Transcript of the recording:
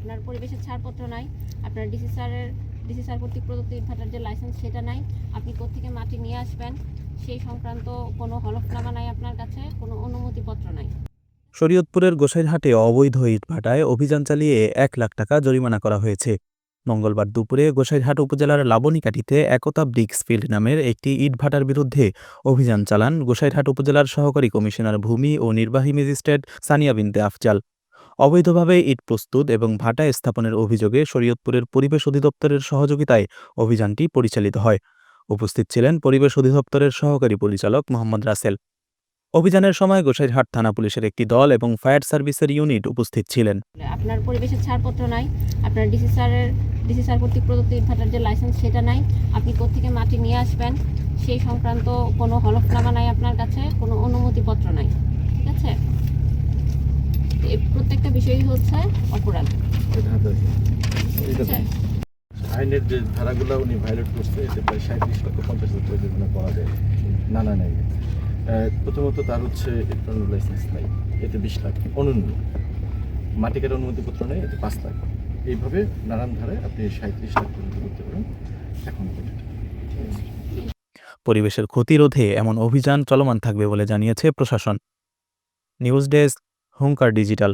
আপনার পরিবেশের ছাড়পত্র নাই, আপনার ডিসি স্যার কর্তৃক প্রদত্ত ইটভাটার যে লাইসেন্স সেটা নাই, আপনি কোত্থেকে মাটি নিয়ে আসবেন সেই সংক্রান্ত কোনো হলফনামা নাই, আপনার কাছে কোনো অনুমতিপত্র নাই। শরীয়তপুরের গোসাইরহাটে অবৈধ ইটভাটায় অভিযান চালিয়ে ১ লাখ টাকা জরিমানা করা হয়েছে। মঙ্গলবার দুপুরে গোসাইরহাট উপজেলার লাবণীকাঠিতে একতা ব্রিক্স ফিল্ড নামের একটি ইটভাটার বিরুদ্ধে অভিযান চালান গোসাইরহাট উপজেলার সহকারী কমিশনার ভূমি ও নির্বাহী ম্যাজিস্ট্রেট সানিয়া বিনতে আফজাল। অবৈধভাবে ইট প্রস্তুত এবং ভাটা স্থাপনের অভিযোগে শরীয়তপুরের পরিবেশ অধিদপ্তরের সহযোগিতায় অভিযানটি পরিচালিত হয়। উপস্থিত ছিলেন পরিবেশ অধিদপ্তরের সহকারী পরিচালক মোহাম্মদ রাসেল। অভিযানের সময় গোসাইরহাট থানা পুলিশের একটি দল এবং ফায়ার সার্ভিসের ইউনিট উপস্থিত ছিলেন। আপনার পরিবেশের ছাড়পত্র নাই, আপনার ডিসি স্যার কর্তৃক প্রদত্ত ইটভাটার যে লাইসেন্স সেটা নাই, আপনি কোত্থেকে মাটি নিয়ে আসবেন সেই সংক্রান্ত কোনো হলফনামা নাই, আপনার কাছে কোনো অনুমতিপত্র নাই। ঠিক আছে, এই প্রত্যেকটা বিষয়ই হচ্ছে অপরাধ। আইনের যে ধারাগুলো উনি ভায়োলেট করছে এতে প্রায় 37,50,000 জরিমানা করা যায় নানা নাই। প্রথমত তার হচ্ছে ইলেকট্রনিক লাইসেন্স নাই, এতে 20 লাখ অনন্য, মাটি কাটার অনুমতিপত্র নেই, এতে 5 লাখ। এইভাবে নানান ধারায় আপনি 37 লাখ পর্যন্ত করতে পারেন এখন পর্যন্ত। পরিবেশের ক্ষতি রোধে এমন অভিযান চলমান থাকবে বলে জানিয়েছে প্রশাসন। নিউজ ডেস্ক, হুঙ্কার ডিজিটাল।